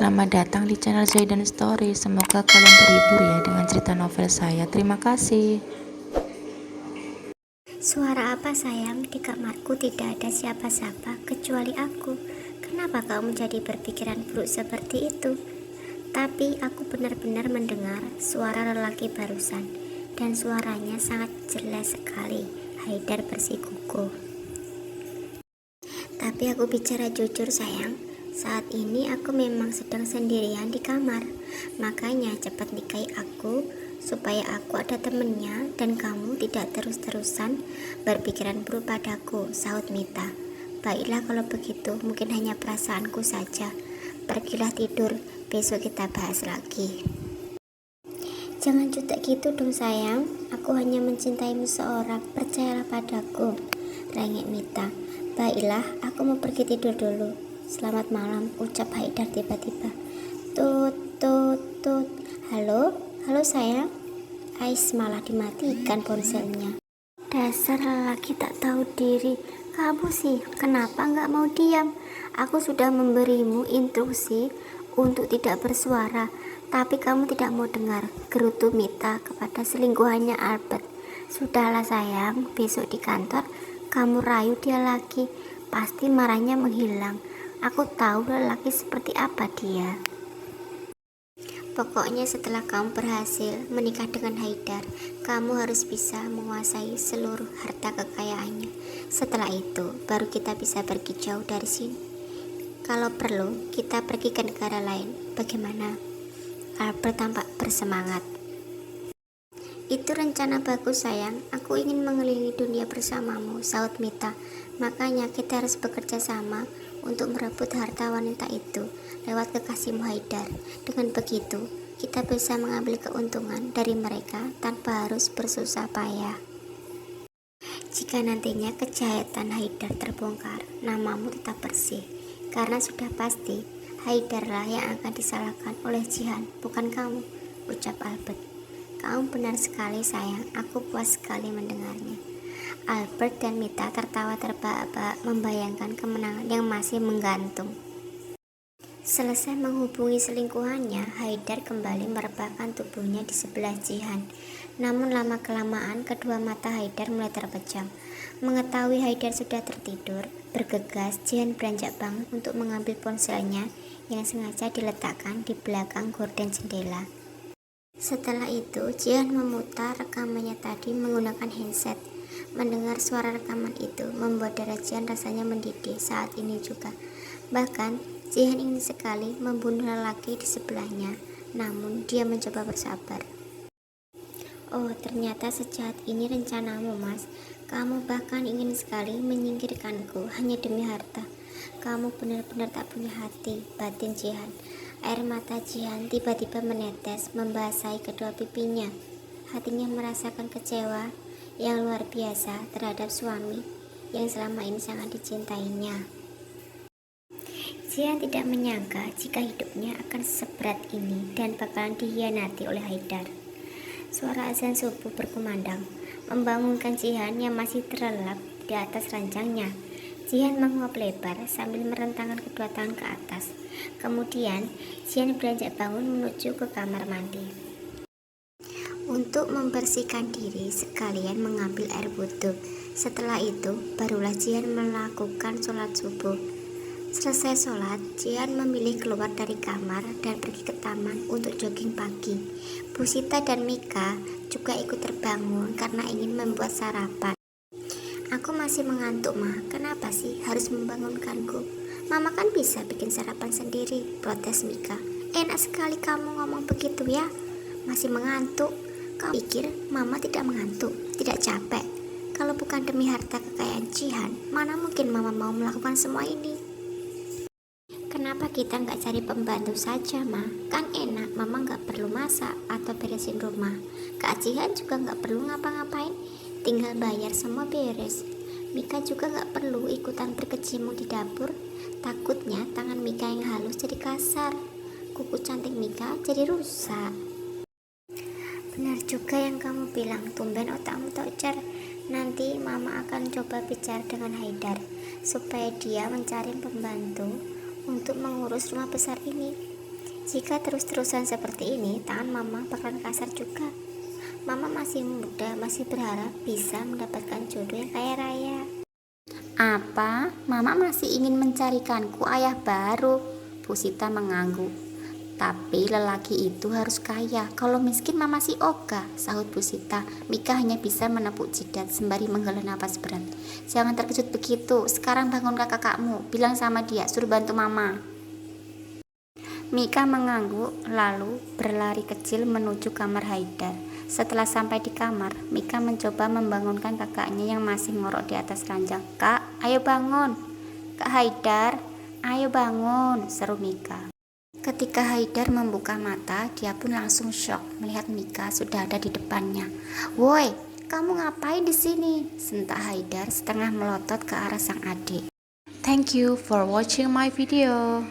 selamat datang di channel Zaidan Story. Semoga kalian terhibur ya dengan cerita novel saya. Terima kasih. Suara apa sayang? Di kamarku tidak ada siapa-siapa kecuali aku. Kenapa kamu jadi berpikiran buruk seperti itu? Tapi aku benar-benar mendengar suara lelaki barusan, dan suaranya sangat jelas sekali. Haidar bersikukuh. Tapi aku bicara jujur sayang, saat ini aku memang sedang sendirian di kamar. Makanya cepat nikahi aku, supaya aku ada temennya dan kamu tidak terus-terusan berpikiran buruk padaku, sahut Mita. Baiklah kalau begitu, mungkin hanya perasaanku saja. Pergilah tidur, besok kita bahas lagi. Jangan jutek gitu dong sayang, aku hanya mencintaimu seorang, percayalah padaku, rengek Mita. Baiklah, aku mau pergi tidur dulu. Selamat malam, ucap Haidar tiba-tiba. Tut, tut, tut. Halo, halo sayang. Ais malah dimatikan ponselnya. Dasar lelaki tak tahu diri. Kamu sih, kenapa nggak mau diam? Aku sudah memberimu instruksi untuk tidak bersuara, tapi kamu tidak mau dengar, gerutu Mita kepada selingkuhannya Albert. Sudahlah sayang, besok di kantor kamu rayu dia lagi, pasti marahnya menghilang. Aku tahu lelaki seperti apa dia. Pokoknya setelah kamu berhasil menikah dengan Haidar, kamu harus bisa menguasai seluruh harta kekayaannya. Setelah itu, baru kita bisa pergi jauh dari sini. Kalau perlu, kita pergi ke negara lain. Bagaimana? Albert tampak bersemangat. Itu rencana bagus sayang, aku ingin mengelilingi dunia bersamamu, sahut Mita. Makanya kita harus bekerja sama untuk merebut harta wanita itu lewat kekasihmu Haidar. Dengan begitu, kita bisa mengambil keuntungan dari mereka tanpa harus bersusah payah. Jika nantinya kejahatan Haidar terbongkar, namamu tetap bersih, karena sudah pasti Haidarlah yang akan disalahkan oleh Jihan, bukan kamu, ucap Albert. Kamu benar sekali sayang, aku puas sekali mendengarnya. Albert dan Mita tertawa terbahak-bahak membayangkan kemenangan yang masih menggantung. Selesai menghubungi selingkuhannya, Haidar kembali merebahkan tubuhnya di sebelah Jihan. Namun lama-kelamaan kedua mata Haidar mulai terpejam. Mengetahui Haidar sudah tertidur, bergegas Jihan beranjak bangun untuk mengambil ponselnya yang sengaja diletakkan di belakang gorden jendela. Setelah itu, Jihan memutar rekamannya tadi menggunakan handset. Mendengar suara rekaman itu membuat darah Jihan rasanya mendidih saat ini juga. Bahkan, Jihan ingin sekali membunuh lelaki di sebelahnya, namun dia mencoba bersabar. Oh, ternyata sejahat ini rencanamu, Mas. Kamu bahkan ingin sekali menyingkirkanku hanya demi harta. Kamu benar-benar tak punya hati, batin Jihan. Air mata Jihan tiba-tiba menetes membasahi kedua pipinya. Hatinya merasakan kecewa yang luar biasa terhadap suami yang selama ini sangat dicintainya. Jihan tidak menyangka jika hidupnya akan seberat ini dan bakalan dihianati oleh Haidar. Suara azan subuh berkumandang, membangunkan Jihan yang masih terlelap di atas ranjangnya. Jihan menguap lebar sambil merentangkan kedua tangan ke atas. Kemudian, Jihan beranjak bangun menuju ke kamar mandi. Untuk membersihkan diri, sekalian mengambil air wudhu. Setelah itu, barulah Jihan melakukan sholat subuh. Selesai sholat, Jihan memilih keluar dari kamar dan pergi ke taman untuk jogging pagi. Bu Sita dan Mika juga ikut terbangun karena ingin membuat sarapan. Aku masih mengantuk, Ma. Kenapa sih harus membangunkanku? Mama kan bisa bikin sarapan sendiri, protes Mika. Enak sekali kamu ngomong begitu ya. Masih mengantuk. Kau pikir Mama tidak mengantuk, tidak capek? Kalau bukan demi harta kekayaan Jihan, mana mungkin Mama mau melakukan semua ini? Kenapa kita nggak cari pembantu saja, Ma? Kan enak, Mama nggak perlu masak atau beresin rumah. Kak Jihan juga nggak perlu ngapa-ngapain, tinggal bayar semua beres. Mika juga nggak perlu ikutan berkecimpung di dapur. Takutnya tangan Mika yang halus jadi kasar, kuku cantik Mika jadi rusak. Benar juga yang kamu bilang, tumben otakmu tocer. Nanti Mama akan coba bicara dengan Haidar supaya dia mencari pembantu untuk mengurus rumah besar ini. Jika terus-terusan seperti ini, tangan mama bakalan kasar juga. Mama masih muda, masih berharap bisa mendapatkan jodoh yang kaya raya. Apa? Mama masih ingin mencarikanku ayah baru? Bu Sita mengangguk. Tapi lelaki itu harus kaya. Kalau miskin mama si ogah, sahut Bu Sita. Mika hanya bisa menepuk jidat sembari menghela napas berat. Jangan terkejut begitu. Sekarang bangunkan kakakmu. Bilang sama dia, suruh bantu mama. Mika mengangguk lalu berlari kecil menuju kamar Haidar. Setelah sampai di kamar, Mika mencoba membangunkan kakaknya yang masih ngorok di atas ranjang. Kak, ayo bangun. Kak Haidar, ayo bangun, seru Mika. Ketika Haidar membuka mata, dia pun langsung syok melihat Mika sudah ada di depannya. Woi, kamu ngapain di sini? Sentak Haidar setengah melotot ke arah sang adik. Thank you for watching my video.